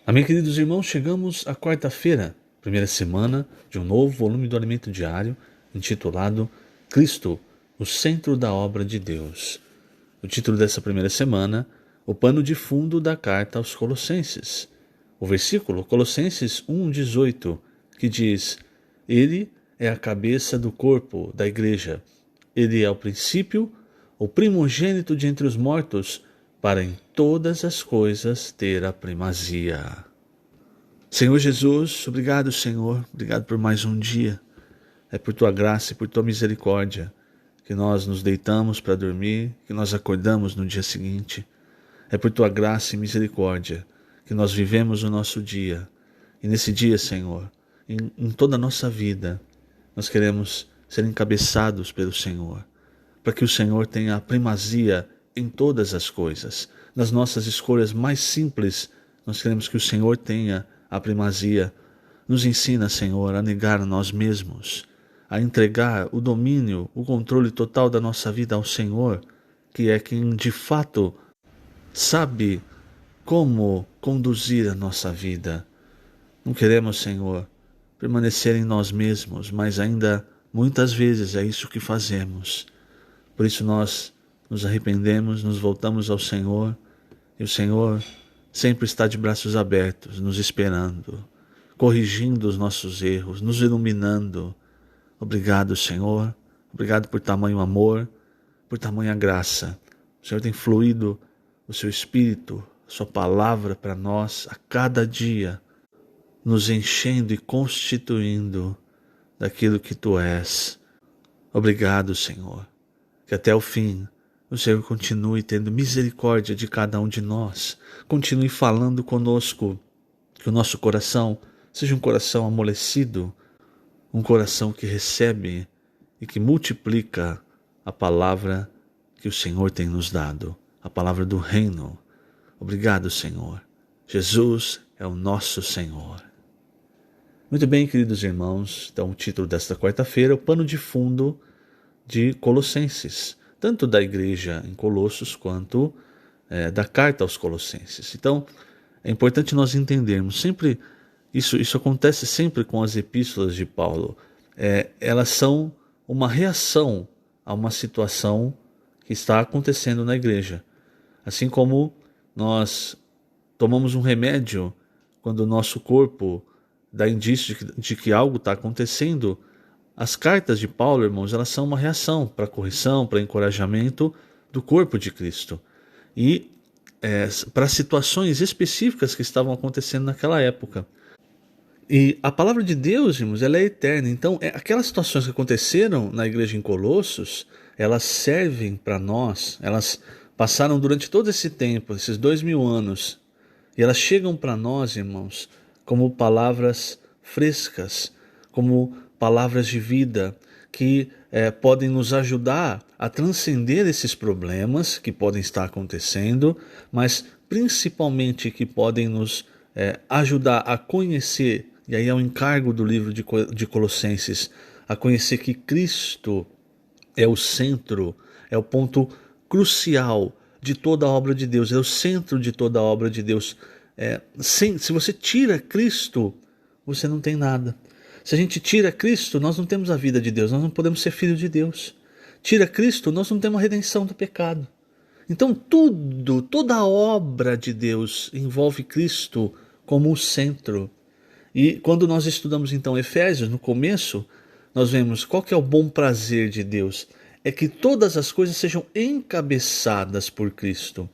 Amém, queridos irmãos, chegamos à quarta-feira, primeira semana de um novo volume do Alimento Diário, intitulado Cristo, o Centro da Obra de Deus. O título dessa primeira semana, o pano de fundo da carta aos Colossenses. O versículo, Colossenses 1,18, que diz: Ele é a cabeça do corpo, da igreja. Ele é o princípio, o primogênito de entre os mortos, para em todas as coisas ter a primazia. Senhor Jesus, obrigado, Senhor, obrigado por mais um dia. É por Tua graça e por Tua misericórdia que nós nos deitamos para dormir, que nós acordamos no dia seguinte. É por Tua graça e misericórdia que nós vivemos o nosso dia. E nesse dia, Senhor, em toda a nossa vida, nós queremos ser encabeçados pelo Senhor, para que o Senhor tenha a primazia em todas as coisas. Nas nossas escolhas mais simples, nós queremos que o Senhor tenha a primazia. Nos ensina, Senhor, a negar a nós mesmos, a entregar o domínio, o controle total da nossa vida ao Senhor, que é quem de fato sabe como conduzir a nossa vida. Não queremos, Senhor, permanecer em nós mesmos, mas ainda muitas vezes é isso que fazemos. Por isso nós nos arrependemos, nos voltamos ao Senhor, e o Senhor sempre está de braços abertos, nos esperando, corrigindo os nossos erros, nos iluminando. Obrigado, Senhor. Obrigado por tamanho amor, por tamanha graça. O Senhor tem fluído o seu Espírito, a sua palavra para nós a cada dia, nos enchendo e constituindo daquilo que Tu és. Obrigado, Senhor. Que até o fim o Senhor continue tendo misericórdia de cada um de nós, continue falando conosco, que o nosso coração seja um coração amolecido, um coração que recebe e que multiplica a palavra que o Senhor tem nos dado, a palavra do reino. Obrigado, Senhor. Jesus é o nosso Senhor. Muito bem, queridos irmãos, então o título desta quarta-feira é o pano de fundo de Colossenses, tanto da igreja em Colossos quanto da carta aos Colossenses. Então, é importante nós entendermos, sempre isso acontece sempre com as epístolas de Paulo. Elas são uma reação a uma situação que está acontecendo na igreja. Assim como nós tomamos um remédio quando o nosso corpo dá indício de que algo está acontecendo, as cartas de Paulo, irmãos, elas são uma reação para correção, para encorajamento do corpo de Cristo. E para situações específicas que estavam acontecendo naquela época. E a palavra de Deus, irmãos, ela é eterna. Então, aquelas situações que aconteceram na igreja em Colossos, elas servem para nós, elas passaram durante todo esse tempo, esses 2000 anos, e elas chegam para nós, irmãos, como palavras frescas, como palavras de vida que podem nos ajudar a transcender esses problemas que podem estar acontecendo, mas principalmente que podem nos ajudar a conhecer, e aí é o encargo do livro de Colossenses, a conhecer que Cristo é o centro, é o ponto crucial de toda a obra de Deus, é o centro de toda a obra de Deus. Se você tira Cristo, você não tem nada. Se a gente tira Cristo, nós não temos a vida de Deus, nós não podemos ser filhos de Deus. Tira Cristo, nós não temos a redenção do pecado. Então toda a obra de Deus envolve Cristo como o centro. E quando nós estudamos então Efésios, no começo, nós vemos qual que é o bom prazer de Deus. É que todas as coisas sejam encabeçadas por Cristo.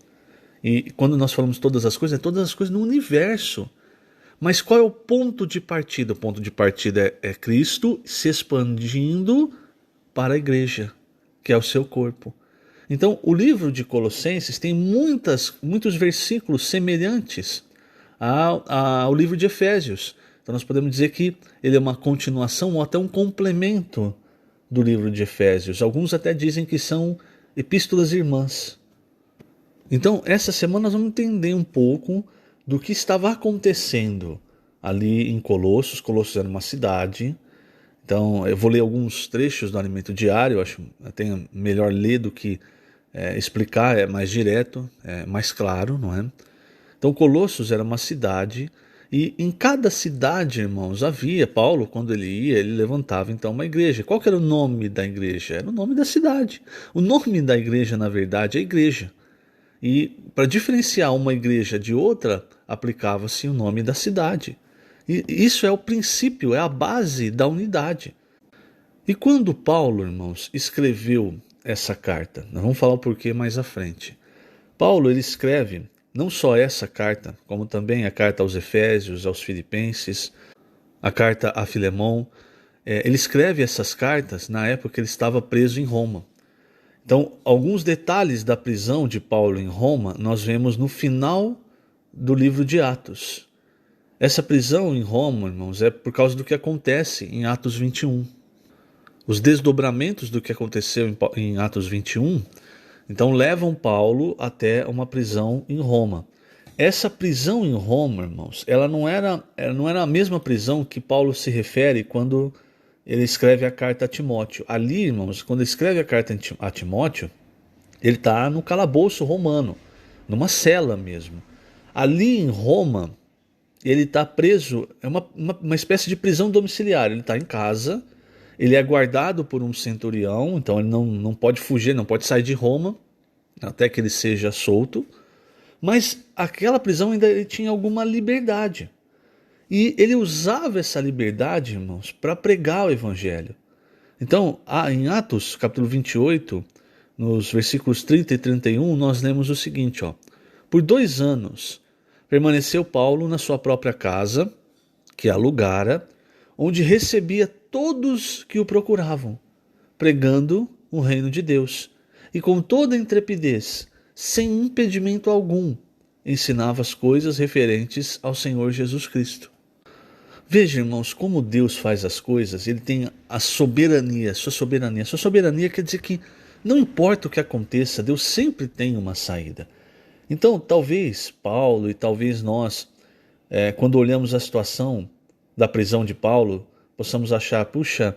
E quando nós falamos todas as coisas no universo. Mas qual é o ponto de partida? O ponto de partida é Cristo se expandindo para a igreja, que é o seu corpo. Então, o livro de Colossenses tem muitos versículos semelhantes ao livro de Efésios. Então, nós podemos dizer que ele é uma continuação ou até um complemento do livro de Efésios. Alguns até dizem que são epístolas irmãs. Então, essa semana nós vamos entender um pouco do que estava acontecendo ali em Colossos. Colossos era uma cidade. Então, eu vou ler alguns trechos do Alimento Diário. Eu acho até melhor ler do que explicar, é mais direto, é mais claro, não é? Então Colossos era uma cidade, e em cada cidade, irmãos, havia, Paulo, quando ele ia, ele levantava então uma igreja. Qual que era o nome da igreja? Era o nome da cidade. O nome da igreja, na verdade, é igreja. E para diferenciar uma igreja de outra, aplicava-se o nome da cidade. E isso é o princípio, é a base da unidade. E quando Paulo, irmãos, escreveu essa carta, nós vamos falar o porquê mais à frente. Paulo, ele escreve não só essa carta, como também a carta aos Efésios, aos Filipenses, a carta a Filemão. Ele escreve essas cartas na época que ele estava preso em Roma. Então, alguns detalhes da prisão de Paulo em Roma nós vemos no final do livro de Atos. Essa prisão em Roma, irmãos, é por causa do que acontece em Atos 21. Os desdobramentos do que aconteceu em Atos 21, então levam Paulo até uma prisão em Roma. Essa prisão em Roma, irmãos, ela não era a mesma prisão que Paulo se refere quando ele escreve a carta a Timóteo. Ali, irmãos, quando ele escreve a carta a Timóteo, ele está no calabouço romano, numa cela mesmo. Ali em Roma, ele está preso, é uma espécie de prisão domiciliar. Ele está em casa, ele é guardado por um centurião, então ele não pode fugir, não pode sair de Roma, até que ele seja solto. Mas aquela prisão ainda ele tinha alguma liberdade. E ele usava essa liberdade, irmãos, para pregar o evangelho. Então, em Atos, capítulo 28, nos versículos 30 e 31, nós lemos o seguinte, ó. Por 2 anos, permaneceu Paulo na sua própria casa, que alugara, onde recebia todos que o procuravam, pregando o reino de Deus. E com toda intrepidez, sem impedimento algum, ensinava as coisas referentes ao Senhor Jesus Cristo. Veja, irmãos, como Deus faz as coisas. Ele tem a soberania, sua soberania. Sua soberania quer dizer que não importa o que aconteça, Deus sempre tem uma saída. Então, talvez Paulo e talvez nós, quando olhamos a situação da prisão de Paulo, possamos achar, puxa,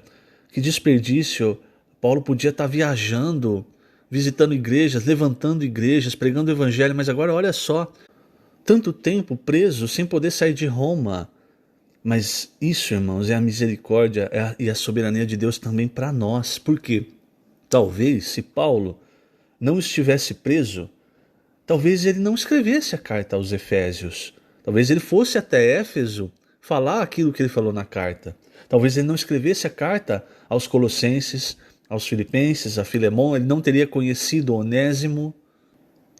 que desperdício, Paulo podia estar viajando, visitando igrejas, levantando igrejas, pregando o evangelho, mas agora olha só, tanto tempo preso sem poder sair de Roma. Mas isso, irmãos, é a misericórdia e a soberania de Deus também para nós. Por quê? Talvez, se Paulo não estivesse preso, talvez ele não escrevesse a carta aos Efésios. Talvez ele fosse até Éfeso falar aquilo que ele falou na carta. Talvez ele não escrevesse a carta aos Colossenses, aos Filipenses, a Filemão. Ele não teria conhecido Onésimo,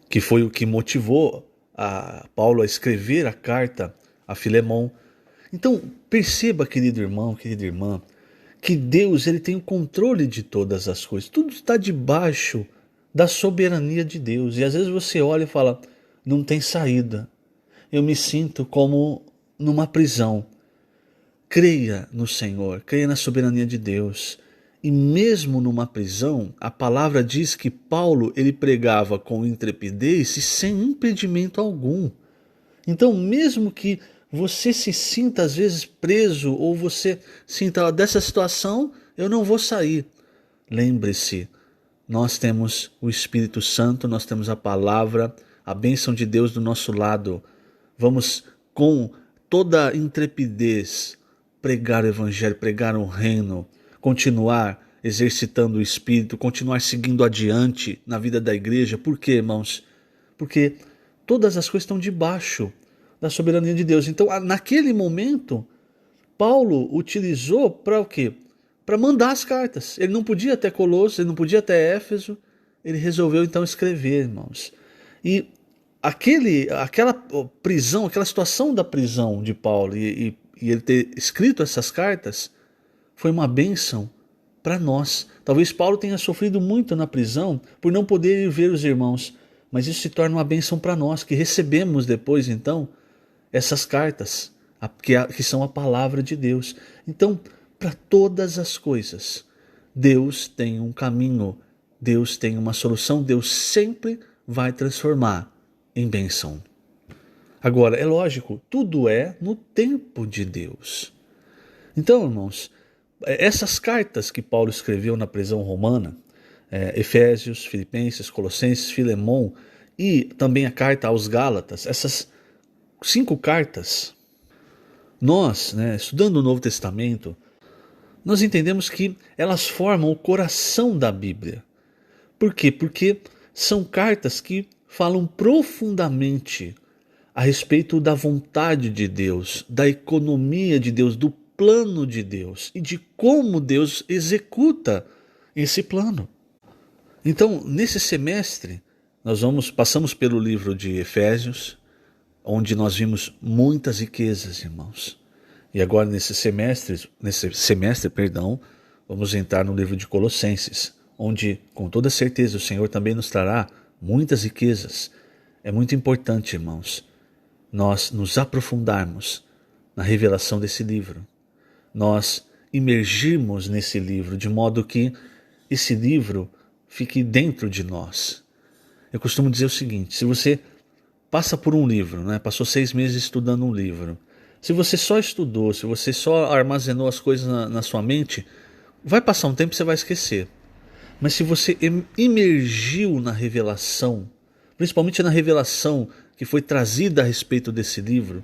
que foi o que motivou a Paulo a escrever a carta a Filemão. Então, perceba, querido irmão, querida irmã, que Deus ele tem o controle de todas as coisas. Tudo está debaixo da soberania de Deus. E às vezes você olha e fala, não tem saída. Eu me sinto como numa prisão. Creia no Senhor, creia na soberania de Deus. E mesmo numa prisão, a palavra diz que Paulo ele pregava com intrepidez e sem impedimento algum. Então, mesmo que você se sinta às vezes preso ou você sinta dessa situação, eu não vou sair. Lembre-se, nós temos o Espírito Santo, nós temos a palavra, a bênção de Deus do nosso lado. Vamos com toda intrepidez pregar o evangelho, pregar o reino, continuar exercitando o Espírito, continuar seguindo adiante na vida da igreja. Por quê, irmãos? Porque todas as coisas estão debaixo da soberania de Deus. Então, naquele momento, Paulo utilizou para o quê? Para mandar as cartas. Ele não podia até Colossos, ele não podia até Éfeso, ele resolveu então escrever, irmãos. E aquela prisão, aquela situação da prisão de Paulo e ele ter escrito essas cartas, foi uma bênção para nós. Talvez Paulo tenha sofrido muito na prisão por não poder ir ver os irmãos, mas isso se torna uma bênção para nós, que recebemos depois então essas cartas, que são a palavra de Deus. Então, para todas as coisas, Deus tem um caminho, Deus tem uma solução, Deus sempre vai transformar em bênção. Agora, é lógico, tudo é no tempo de Deus. Então, irmãos, essas cartas que Paulo escreveu na prisão romana, Efésios, Filipenses, Colossenses, Filemão e também a carta aos Gálatas, essas 5 cartas, nós, estudando o Novo Testamento, nós entendemos que elas formam o coração da Bíblia. Por quê? Porque são cartas que falam profundamente a respeito da vontade de Deus, da economia de Deus, do plano de Deus e de como Deus executa esse plano. Então, nesse semestre, passamos pelo livro de Efésios, onde nós vimos muitas riquezas, irmãos. E agora nesse semestre, vamos entrar no livro de Colossenses, onde com toda certeza o Senhor também nos trará muitas riquezas. É muito importante, irmãos, nós nos aprofundarmos na revelação desse livro. Nós imergirmos nesse livro, de modo que esse livro fique dentro de nós. Eu costumo dizer o seguinte: se você passa por um livro, passou 6 meses estudando um livro, se você só estudou, se você só armazenou as coisas na sua mente, vai passar um tempo e você vai esquecer. Mas se você imergiu na revelação, principalmente na revelação que foi trazida a respeito desse livro,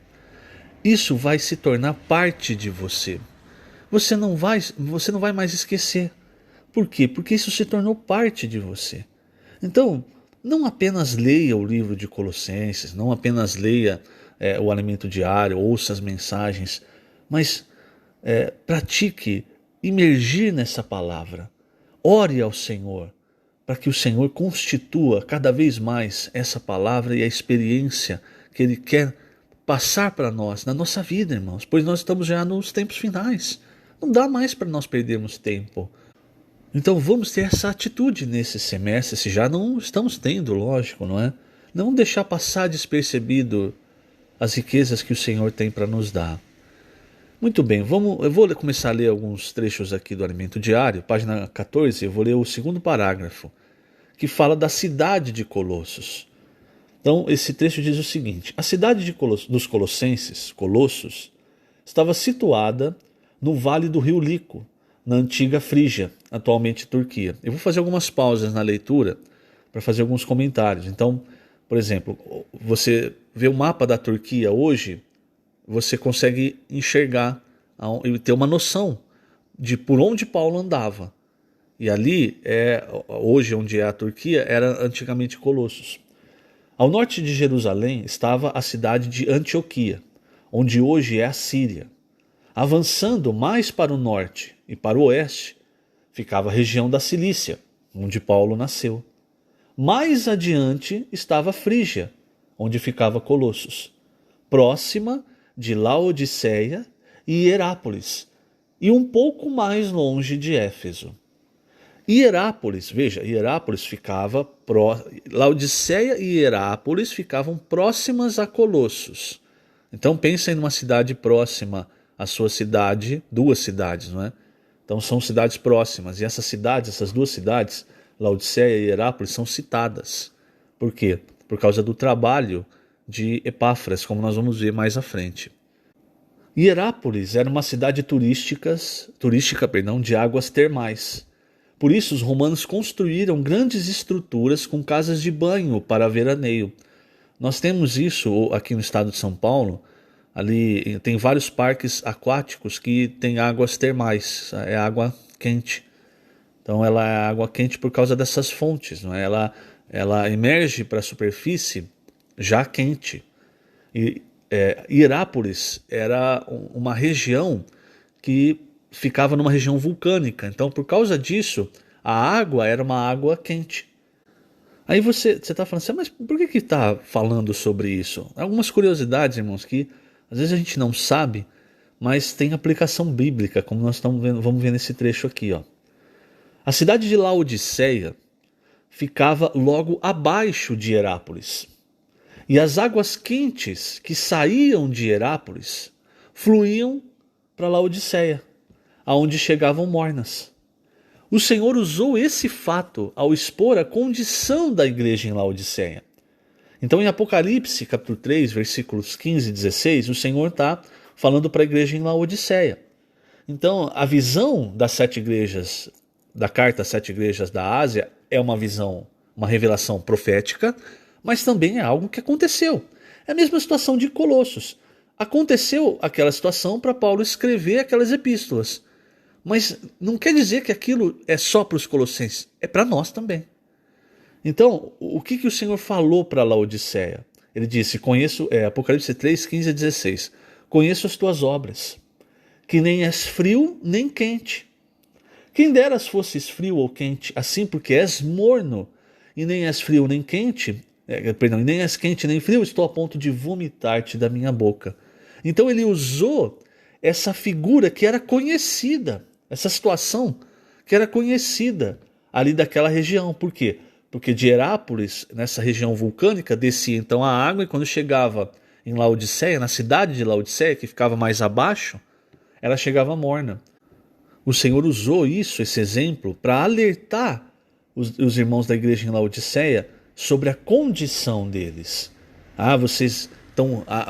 isso vai se tornar parte de você. Você não vai mais esquecer. Por quê? Porque isso se tornou parte de você. Então, não apenas leia o livro de Colossenses, não apenas leia o alimento diário, ouça as mensagens, mas pratique imergir nessa palavra. Ore ao Senhor, para que o Senhor constitua cada vez mais essa palavra e a experiência que Ele quer passar para nós, na nossa vida, irmãos, pois nós estamos já nos tempos finais. Não dá mais para nós perdermos tempo. Então vamos ter essa atitude nesse semestre, se já não estamos tendo, lógico, não é? Não deixar passar despercebido as riquezas que o Senhor tem para nos dar. Muito bem, eu vou começar a ler alguns trechos aqui do Alimento Diário, página 14, eu vou ler o 2º parágrafo, que fala da cidade de Colossos. Então esse trecho diz o seguinte: a cidade dos Colossenses, Colossos, estava situada no vale do rio Lico, na antiga Frígia, atualmente Turquia. Eu vou fazer algumas pausas na leitura para fazer alguns comentários. Então, por exemplo, você vê o mapa da Turquia hoje, você consegue enxergar e ter uma noção de por onde Paulo andava. E ali, hoje onde é a Turquia, era antigamente Colossos. Ao norte de Jerusalém estava a cidade de Antioquia, onde hoje é a Síria. Avançando mais para o norte e para o oeste, ficava a região da Cilícia, onde Paulo nasceu. Mais adiante estava a Frígia, onde ficava Colossos, próxima de Laodiceia e Hierápolis, e um pouco mais longe de Éfeso. Hierápolis ficava Laodiceia e Hierápolis ficavam próximas a Colossos. Então pensem numa cidade próxima à sua cidade, 2 cidades, não é? Então são cidades próximas, e essas 2 cidades, Laodiceia e Hierápolis, são citadas. Por quê? Por causa do trabalho de Epáfras, como nós vamos ver mais à frente. Hierápolis era uma cidade turística, de águas termais. Por isso os romanos construíram grandes estruturas com casas de banho para veraneio. Nós temos isso aqui no estado de São Paulo. Ali tem vários parques aquáticos que têm águas termais, é água quente. Então ela é água quente por causa dessas fontes, não é? Ela emerge para a superfície já quente. E Hierápolis era uma região que ficava numa região vulcânica. Então por causa disso, a água era uma água quente. Aí você está falando assim, mas por que está falando sobre isso? Algumas curiosidades, irmãos, que às vezes a gente não sabe, mas tem aplicação bíblica, como nós vamos ver nesse trecho aqui. A cidade de Laodiceia ficava logo abaixo de Hierápolis. E as águas quentes que saíam de Hierápolis fluíam para Laodiceia, aonde chegavam mornas. O Senhor usou esse fato ao expor a condição da igreja em Laodiceia. Então em Apocalipse, capítulo 3, versículos 15 e 16, o Senhor está falando para a igreja em Laodiceia. Então a visão das 7 igrejas, da carta às 7 igrejas da Ásia, é uma visão, uma revelação profética, mas também é algo que aconteceu. É a mesma situação de Colossos. Aconteceu aquela situação para Paulo escrever aquelas epístolas. Mas não quer dizer que aquilo é só para os colossenses, é para nós também. Então, o que o Senhor falou para Laodiceia? Ele disse, Apocalipse 3, 15 a 16, conheço as tuas obras, que nem és frio nem quente. Quem deras fosses frio ou quente, assim porque és morno, e nem és frio nem quente, e nem és quente nem frio, estou a ponto de vomitar-te da minha boca. Então ele usou essa figura que era conhecida, essa situação que era conhecida ali daquela região. Por quê? Porque de Herápolis, nessa região vulcânica, descia então a água e quando chegava em Laodiceia, na cidade de Laodiceia, que ficava mais abaixo, ela chegava morna. O Senhor usou esse exemplo, para alertar os irmãos da igreja em Laodiceia sobre a condição deles.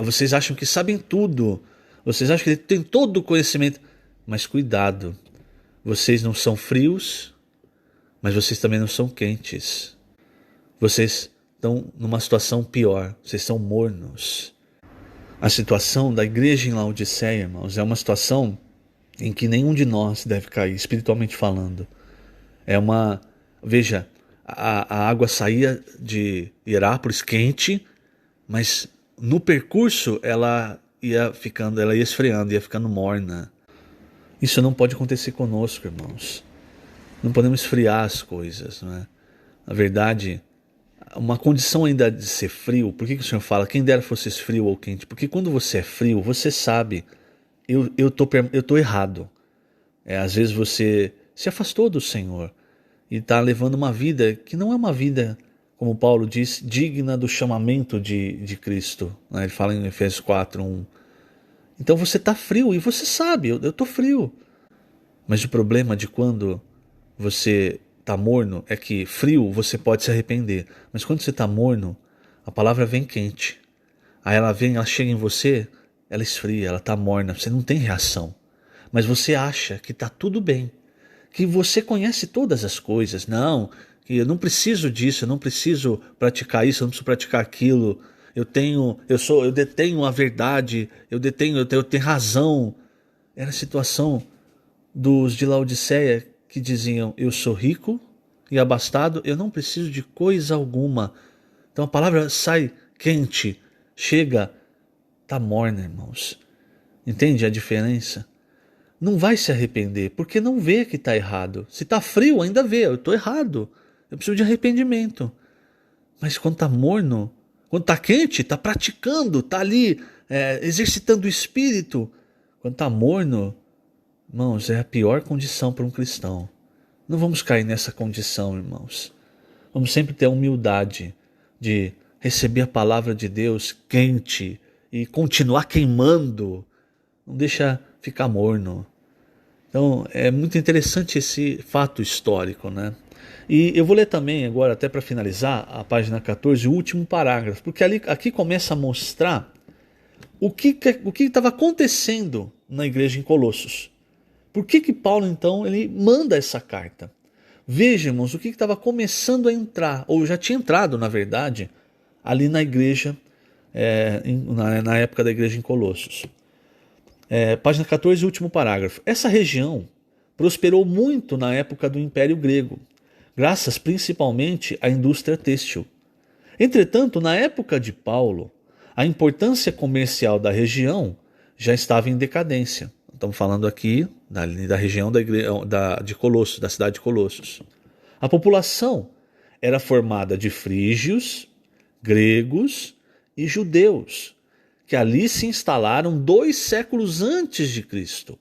Vocês acham que sabem tudo, vocês acham que têm todo o conhecimento, mas cuidado, vocês não são frios, mas vocês também não são quentes. Vocês estão numa situação pior, vocês são mornos. A situação da igreja em Laodiceia, irmãos, é uma situação em que nenhum de nós deve cair, espiritualmente falando. Veja, a água saía de Herápolis quente, mas no percurso ela ia esfriando, ia ficando morna. Isso não pode acontecer conosco, irmãos. Não podemos esfriar as coisas, não é? Na verdade, uma condição ainda de ser frio, por que o Senhor fala, quem dera fosse frio ou quente? Porque quando você é frio, você sabe, eu tô errado. Às vezes você se afastou do Senhor e está levando uma vida que não é uma vida, como Paulo diz, digna do chamamento de Cristo. Ele fala em Efésios 4, 1. Então você está frio e você sabe, eu estou frio. Mas o problema de quando você está morno é que frio você pode se arrepender. Mas quando você está morno, a palavra vem quente. Aí ela chega em você, ela esfria, ela está morna, você não tem reação. Mas você acha que está tudo bem, que você conhece todas as coisas. Não, que eu não preciso disso, eu não preciso praticar isso, eu não preciso praticar aquilo. Eu detenho a verdade, eu tenho razão. Era a situação dos de Laodiceia que diziam, eu sou rico e abastado, eu não preciso de coisa alguma. Então a palavra sai quente, chega, está morna, irmãos. Entende a diferença? Não vai se arrepender, porque não vê que está errado. Se está frio, ainda vê, eu estou errado. Eu preciso de arrependimento. Mas quando está morno, quando está quente, está praticando, está ali exercitando o espírito. Quando está morno, irmãos, é a pior condição para um cristão. Não vamos cair nessa condição, irmãos. Vamos sempre ter a humildade de receber a palavra de Deus quente e continuar queimando. Não deixa ficar morno. Então é muito interessante esse fato histórico, né? E eu vou ler também agora, até para finalizar, a página 14, o último parágrafo, porque aqui começa a mostrar o que estava acontecendo na igreja em Colossos. Por que Paulo, então, ele manda essa carta? Vejamos o que estava começando a entrar, ou já tinha entrado, na verdade, ali na igreja, na época da igreja em Colossos. Página 14, último parágrafo. Essa região prosperou muito na época do Império Grego, graças principalmente à indústria têxtil. Entretanto, na época de Paulo, a importância comercial da região já estava em decadência. Estamos falando aqui da região de Colossos, da cidade de Colossos. A população era formada de frígios, gregos e judeus, que ali se instalaram 2 séculos antes de Cristo.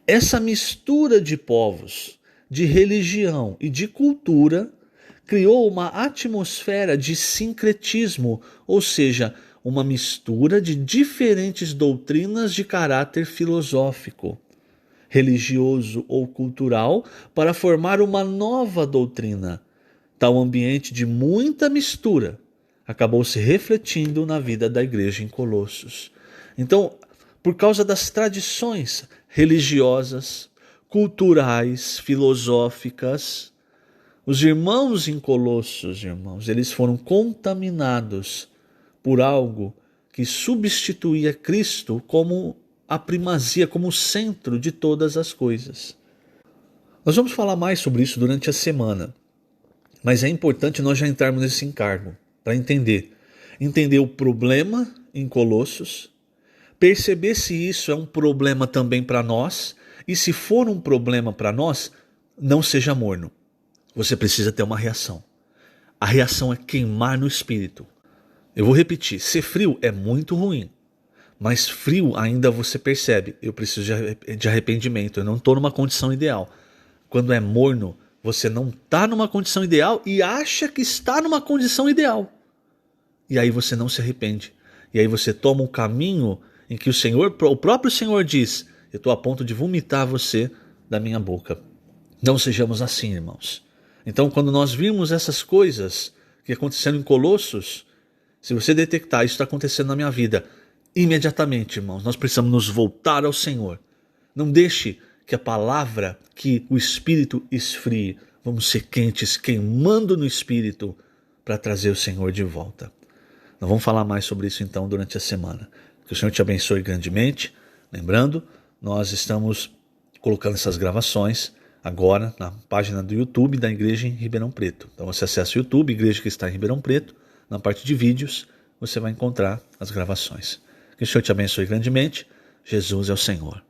Essa mistura de povos, de religião e de cultura criou uma atmosfera de sincretismo, ou seja, uma mistura de diferentes doutrinas de caráter filosófico, religioso ou cultural para formar uma nova doutrina. Tal ambiente de muita mistura acabou se refletindo na vida da igreja em Colossos. Então, por causa das tradições religiosas, culturais, filosóficas, os irmãos em Colossos, eles foram contaminados por algo que substituía Cristo como a primazia, como o centro de todas as coisas. Nós vamos falar mais sobre isso durante a semana, mas é importante nós já entrarmos nesse encargo para entender o problema em Colossos, perceber se isso é um problema também para nós, e se for um problema para nós, não seja morno. Você precisa ter uma reação. A reação é queimar no espírito. Eu vou repetir, ser frio é muito ruim, mas frio ainda você percebe, eu preciso de arrependimento, eu não estou numa condição ideal. Quando é morno, você não está numa condição ideal e acha que está numa condição ideal. E aí você não se arrepende. E aí você toma um caminho em que o próprio Senhor diz, eu estou a ponto de vomitar você da minha boca. Não sejamos assim, irmãos. Então, quando nós vimos essas coisas que aconteceram em Colossos, se você detectar, isso está acontecendo na minha vida, imediatamente, irmãos, nós precisamos nos voltar ao Senhor. Não deixe que a palavra, que o Espírito esfrie. Vamos ser quentes, queimando no Espírito, para trazer o Senhor de volta. Nós vamos falar mais sobre isso então durante a semana. Que o Senhor te abençoe grandemente. Lembrando, nós estamos colocando essas gravações agora na página do YouTube da Igreja em Ribeirão Preto. Então você acessa o YouTube, Igreja que está em Ribeirão Preto, na parte de vídeos você vai encontrar as gravações. Que o Senhor te abençoe grandemente. Jesus é o Senhor.